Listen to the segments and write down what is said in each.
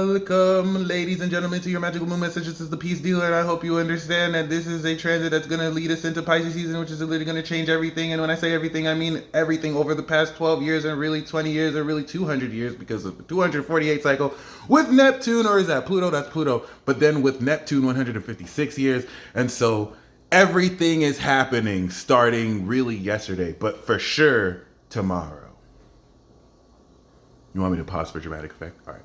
Welcome, ladies and gentlemen, to your magical moon message. This is the Peace Dealer, and I hope you understand that this is a transit that's going to lead us into Pisces season, which is literally going to change everything. And when I say everything, I mean everything over the past 12 years and really 20 years or really 200 years because of the 248 cycle with Neptune, or is that Pluto? That's Pluto. But then with Neptune, 156 years. And so everything is happening starting really yesterday, but for sure tomorrow. You want me to pause for dramatic effect? All right.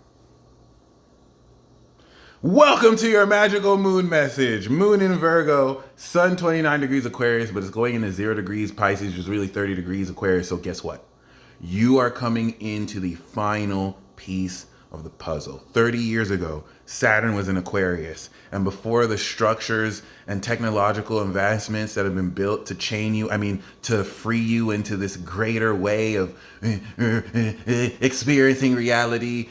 Welcome to your magical moon message. Moon in Virgo, sun 29 degrees Aquarius, but it's going into 0 degrees Pisces, which is really 30 degrees Aquarius. So guess what? You are coming into the final piece of the puzzle. 30 years ago, Saturn was in Aquarius. And before the structures and technological advancements that have been built to to free you into this greater way of experiencing reality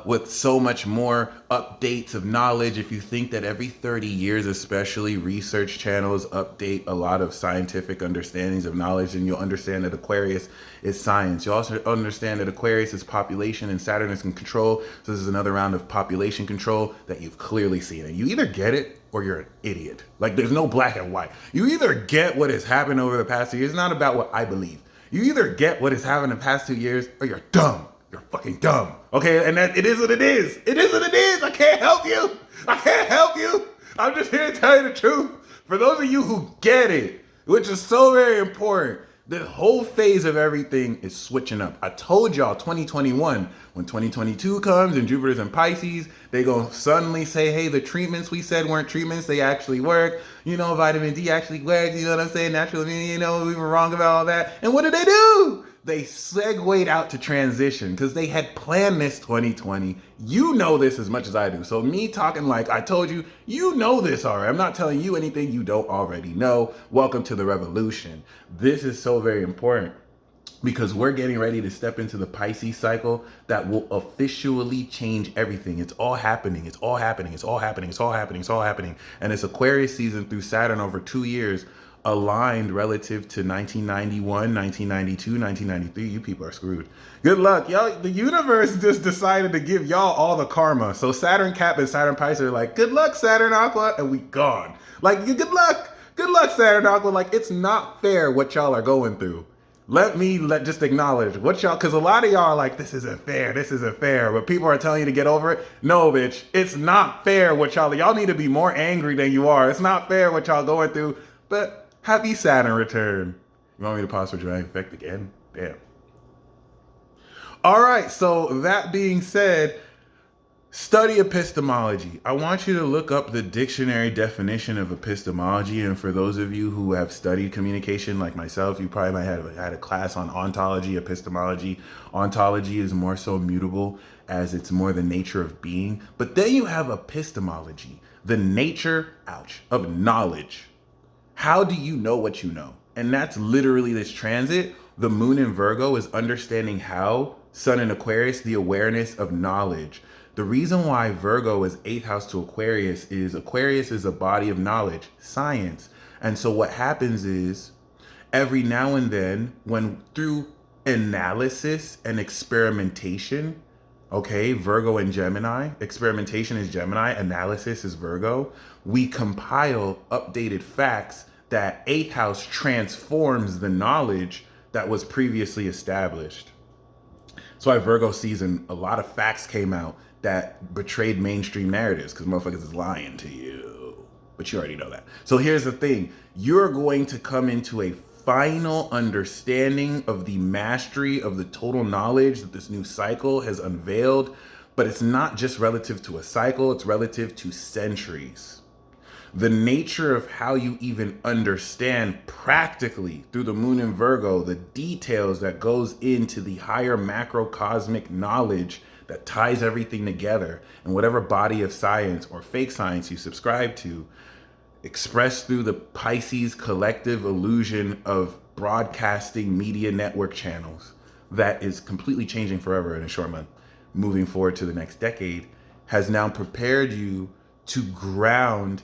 with so much more updates of knowledge. If you think that every 30 years, especially, research channels update a lot of scientific understandings of knowledge, and you'll understand that Aquarius is science. You also understand that Aquarius is population and Saturn is in control. So this is another round of population control that you've clearly seen. And you either get it or you're an idiot. Like, there's no black and white. You either get what has happened over the past 2 years. It's not about what I believe. You either get what has happened in the past 2 years or you're dumb. You're fucking dumb. Okay? And that it is what it is. It is what it is. I can't help you. I can't help you. I'm just here to tell you the truth. For those of you who get it, which is so very important, the whole phase of everything is switching up. I told y'all 2021, when 2022 comes and Jupiter's in Pisces, they gonna suddenly say, hey, the treatments we said weren't treatments, they actually work. You know, vitamin D actually works, you know what I'm saying? Naturally, you know, we were wrong about all that. And what did they do? They segued out to transition because they had planned this 2020. You know this as much as I do. So me talking like I told you, you know this already. I'm not telling you anything you don't already know. Welcome to the revolution. This is so very important because we're getting ready to step into the Pisces cycle that will officially change everything. It's all happening. It's all happening. It's all happening. It's all happening. It's all happening. And it's Aquarius season through Saturn over 2 years, aligned relative to 1991, 1992, 1993. You people are screwed. Good luck. Y'all, the universe just decided to give y'all all the karma. So Saturn Cap and Saturn Pisces are like, good luck, Saturn Aqua, and we gone. Like, good luck. Good luck, Saturn Aqua. Like, it's not fair what y'all are going through. Let just acknowledge what y'all, because a lot of y'all are like, this isn't fair, but people are telling you to get over it. No, bitch, it's not fair what y'all need to be more angry than you are. It's not fair what y'all going through, but happy Saturn return. You want me to pause for dramatic effect again? Damn. All right, so that being said, study epistemology. I want you to look up the dictionary definition of epistemology. And for those of you who have studied communication like myself, you probably might have had a class on ontology, epistemology. Ontology is more so mutable as it's more the nature of being. But then you have epistemology, the nature, of knowledge. How do you know what you know? And that's literally this transit. The moon in Virgo is understanding how, sun in Aquarius, the awareness of knowledge. The reason why Virgo is 8th house to Aquarius is a body of knowledge, science. And so what happens is every now and then, when through analysis and experimentation, okay, Virgo and Gemini, experimentation is Gemini, analysis is Virgo, we compile updated facts that 8th house transforms the knowledge that was previously established. That's why Virgo season, a lot of facts came out that betrayed mainstream narratives because motherfuckers is lying to you. But you already know that. So here's the thing. You're going to come into a final understanding of the mastery of the total knowledge that this new cycle has unveiled. But it's not just relative to a cycle, it's relative to centuries. The nature of how you even understand practically through the moon in Virgo, the details that goes into the higher macrocosmic knowledge that ties everything together, and whatever body of science or fake science you subscribe to, expressed through the Pisces collective illusion of broadcasting media network channels that is completely changing forever in a short month, moving forward to the next decade, has now prepared you to ground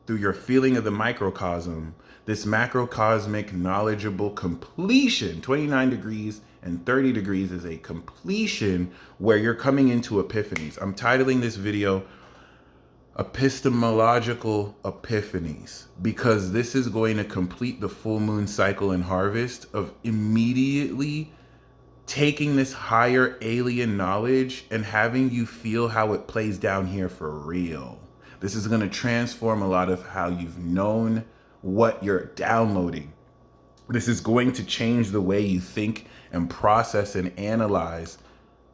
through your feeling of the microcosm, this macrocosmic knowledgeable completion, 29 degrees and 30 degrees is a completion where you're coming into epiphanies. I'm titling this video Epistemological Epiphanies because this is going to complete the full moon cycle and harvest of immediately taking this higher alien knowledge and having you feel how it plays down here for real. This is going to transform a lot of how you've known what you're downloading. This is going to change the way you think and process and analyze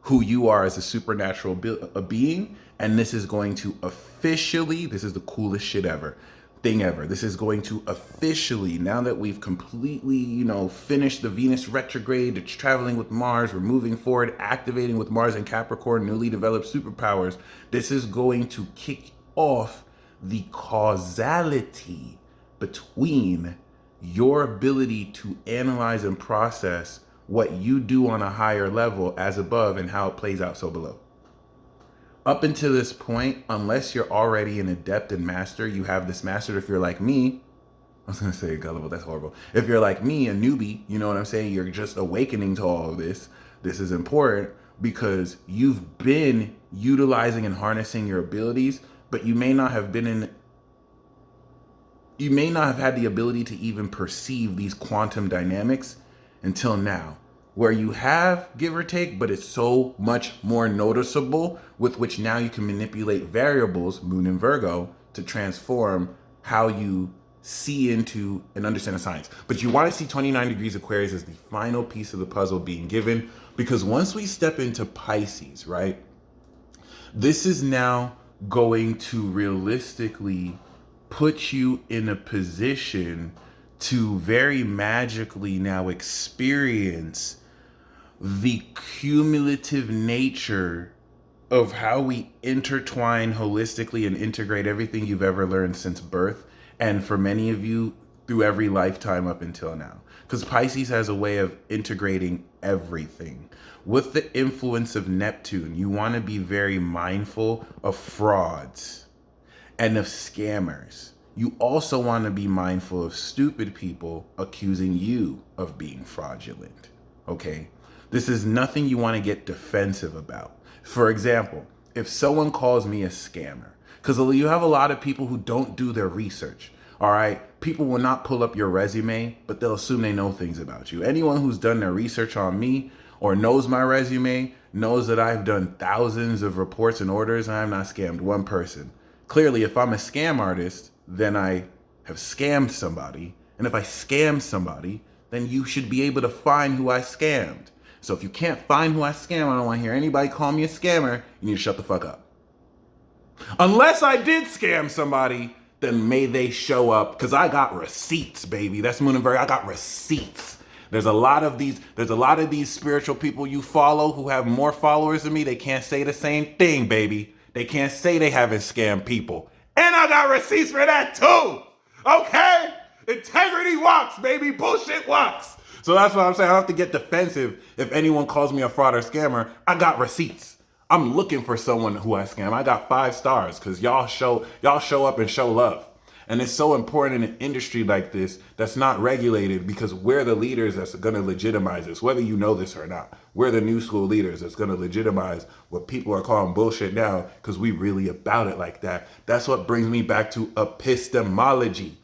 who you are as a supernatural being. And this is going to officially, this is the coolest shit ever, this is going to officially, now that we've completely, finished the Venus retrograde, it's traveling with Mars, we're moving forward, activating with Mars and Capricorn, newly developed superpowers. This is going to kick off the causality between your ability to analyze and process what you do on a higher level as above and how it plays out so below. Up until this point, unless you're already an adept and master, you have this mastered. If you're like me, I was going to say gullible, that's horrible. If you're like me, a newbie, you know what I'm saying? You're just awakening to all of this. This is important because you've been utilizing and harnessing your abilities, but you may not have had the ability to even perceive these quantum dynamics until now, where you have, give or take, but it's so much more noticeable, with which now you can manipulate variables, moon and Virgo, to transform how you see into and understand the science. But you want to see 29 degrees Aquarius as the final piece of the puzzle being given, because once we step into Pisces, right, this is now going to realistically put you in a position to very magically now experience the cumulative nature of how we intertwine holistically and integrate everything you've ever learned since birth, and for many of you through every lifetime up until now. Because Pisces has a way of integrating everything. With the influence of Neptune, you want to be very mindful of frauds and of scammers. You also want to be mindful of stupid people accusing you of being fraudulent, okay? This is nothing you want to get defensive about. For example, if someone calls me a scammer, because you have a lot of people who don't do their research, all right? People will not pull up your resume, but they'll assume they know things about you. Anyone who's done their research on me or knows my resume knows that I've done thousands of reports and orders and I've not scammed one person. Clearly, if I'm a scam artist, then I have scammed somebody. And if I scam somebody, then you should be able to find who I scammed. So if you can't find who I scam, I don't want to hear anybody call me a scammer. You need to shut the fuck up. Unless I did scam somebody, then may they show up, because I got receipts, baby. That's Moon and Virgo. I got receipts. There's a lot of these spiritual people you follow who have more followers than me. They can't say the same thing, baby. They can't say they haven't scammed people. And I got receipts for that too. Okay? Integrity walks, baby. Bullshit walks. So that's what I'm saying. I don't have to get defensive if anyone calls me a fraud or scammer. I got receipts. I'm looking for someone who I scam. I got 5 stars because y'all show up and show love. And it's so important in an industry like this that's not regulated, because we're the leaders that's going to legitimize this, whether you know this or not. We're the new school leaders that's going to legitimize what people are calling bullshit now, because we really about it like that. That's what brings me back to epistemology.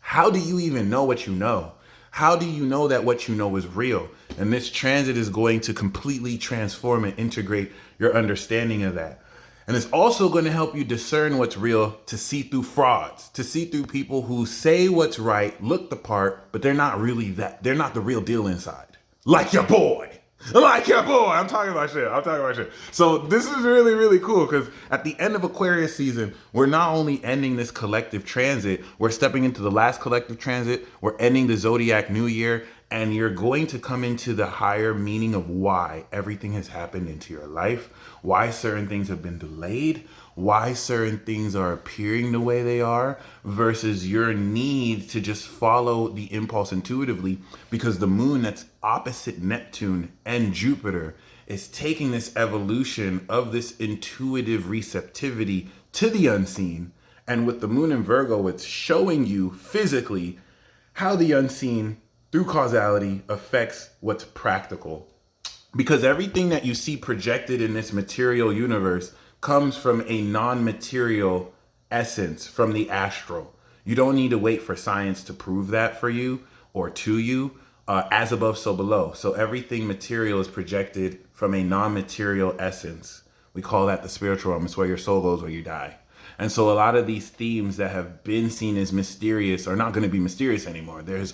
How do you even know what you know? How do you know that what you know is real? And this transit is going to completely transform and integrate your understanding of that. And it's also going to help you discern what's real, to see through frauds, to see through people who say what's right, look the part, but they're not really that. They're not the real deal inside. Like your boy. I'm talking about shit. So this is really, really cool, because at the end of Aquarius season, we're not only ending this collective transit, we're stepping into the last collective transit, we're ending the zodiac new year, and you're going to come into the higher meaning of why everything has happened into your life, why certain things have been delayed, why certain things are appearing the way they are, versus your need to just follow the impulse intuitively, because the moon that's opposite Neptune and Jupiter is taking this evolution of this intuitive receptivity to the unseen. And with the moon in Virgo, it's showing you physically how the unseen through causality affects what's practical. Because everything that you see projected in this material universe comes from a non-material essence, from the astral. You don't need to wait for science to prove that for you or to you. As above, so below. So everything material is projected from a non-material essence. We call that the spiritual realm. It's where your soul goes when you die. And so a lot of these themes that have been seen as mysterious are not going to be mysterious anymore. There is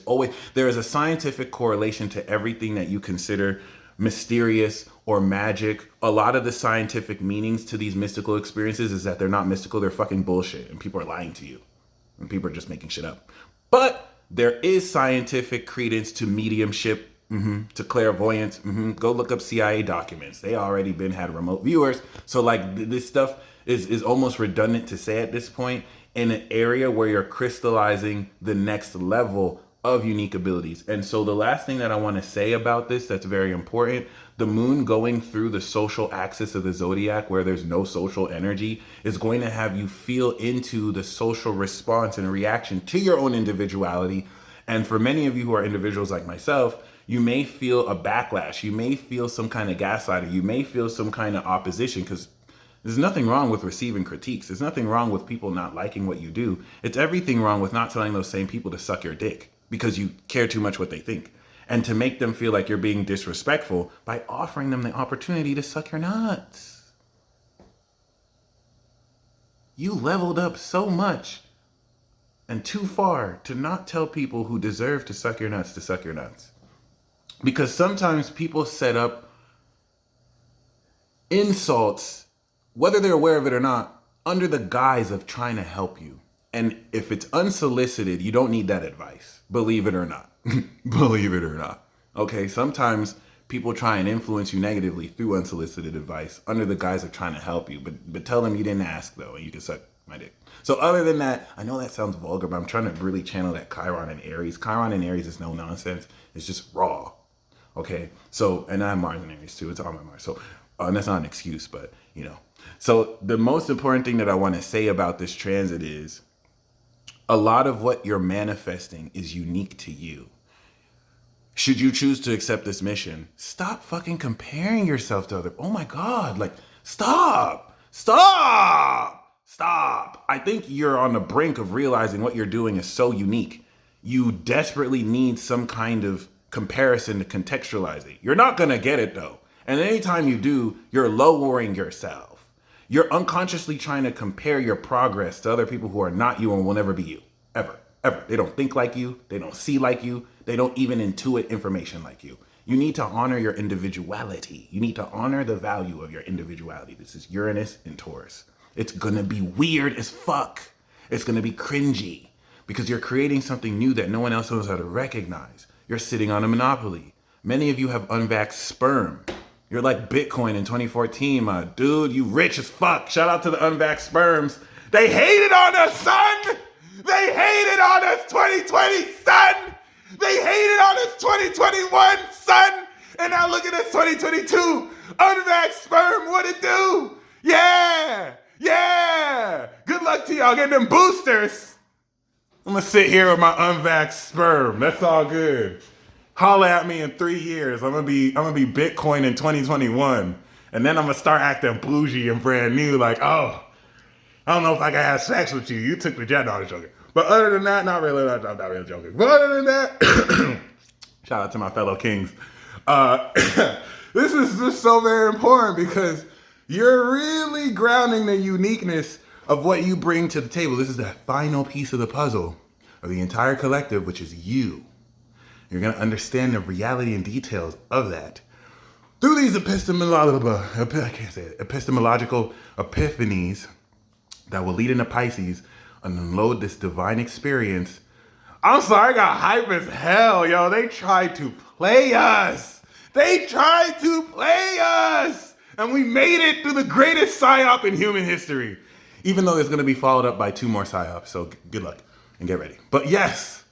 a scientific correlation to everything that you consider mysterious or magic. A lot of the scientific meanings to these mystical experiences is that they're not mystical, they're fucking bullshit, and people are lying to you. And people are just making shit up. But there is scientific credence to mediumship, to clairvoyance. Go look up CIA documents. They already had remote viewers. So like this stuff is almost redundant to say at this point, in an area where you're crystallizing the next level of unique abilities. And so the last thing that I want to say about this that's very important, the moon going through the social axis of the zodiac where there's no social energy is going to have you feel into the social response and reaction to your own individuality. And for many of you who are individuals like myself, you may feel a backlash. You may feel some kind of gaslighting. You may feel some kind of opposition, because there's nothing wrong with receiving critiques. There's nothing wrong with people not liking what you do. It's everything wrong with not telling those same people to suck your dick because you care too much what they think. And to make them feel like you're being disrespectful by offering them the opportunity to suck your nuts. You leveled up so much and too far to not tell people who deserve to suck your nuts to suck your nuts. Because sometimes people set up insults, whether they're aware of it or not, under the guise of trying to help you. And if it's unsolicited, you don't need that advice. Believe it or not. Believe it or not. Okay, sometimes people try and influence you negatively through unsolicited advice under the guise of trying to help you. But tell them you didn't ask, though, and you can suck my dick. So other than that, I know that sounds vulgar, but I'm trying to really channel that Chiron and Aries. Chiron and Aries is no nonsense. It's just raw. Okay, so, and I have Mars and Aries too. It's all my Mars. So, and that's not an excuse, but, you know. So the most important thing that I want to say about this transit is a lot of what you're manifesting is unique to you. Should you choose to accept this mission, stop fucking comparing yourself to other. Oh my God, like, stop. I think you're on the brink of realizing what you're doing is so unique. You desperately need some kind of comparison to contextualize it. You're not gonna get it though. And anytime you do, you're lowering yourself. You're unconsciously trying to compare your progress to other people who are not you and will never be you. Ever. They don't think like you. They don't see like you. They don't even intuit information like you. You need to honor your individuality. You need to honor the value of your individuality. This is Uranus and Taurus. It's gonna be weird as fuck. It's gonna be cringy because you're creating something new that no one else knows how to recognize. You're sitting on a monopoly. Many of you have unvaxxed sperm. You're like Bitcoin in 2014, my dude. You rich as fuck. Shout out to the unvaxxed sperms. They hated on us, son. They hated on us 2020, son. They hated on us 2021, son. And now look at us 2022. Unvaxxed sperm, what it do? Yeah. Good luck to y'all getting them boosters. I'm gonna sit here with my unvaxxed sperm. That's all good. Holla at me in 3 years. I'm gonna be Bitcoin in 2021. And then I'm gonna start acting bougie and brand new, like, oh, I don't know if I can have sex with you. You took the jet. No, I'm joking. But other than that, not really. I'm not really joking. But other than that, shout out to my fellow kings. This is just so very important because you're really grounding the uniqueness of what you bring to the table. This is that final piece of the puzzle of the entire collective, which is you. You're going to understand the reality and details of that through these epistemological epiphanies that will lead into Pisces and unload this divine experience. I'm sorry, I got hype as hell, yo. They tried to play us. And we made it through the greatest psyop in human history. Even though there's going to be followed up by 2 more psyops. So good luck and get ready. But yes,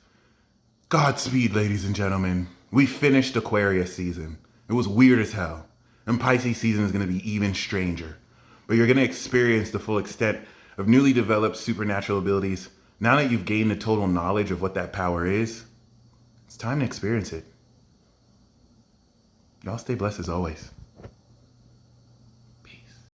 Godspeed, ladies and gentlemen. We finished Aquarius season. It was weird as hell. And Pisces season is going to be even stranger. But you're going to experience the full extent of newly developed supernatural abilities. Now that you've gained the total knowledge of what that power is, It's time to experience it. Y'all stay blessed as always.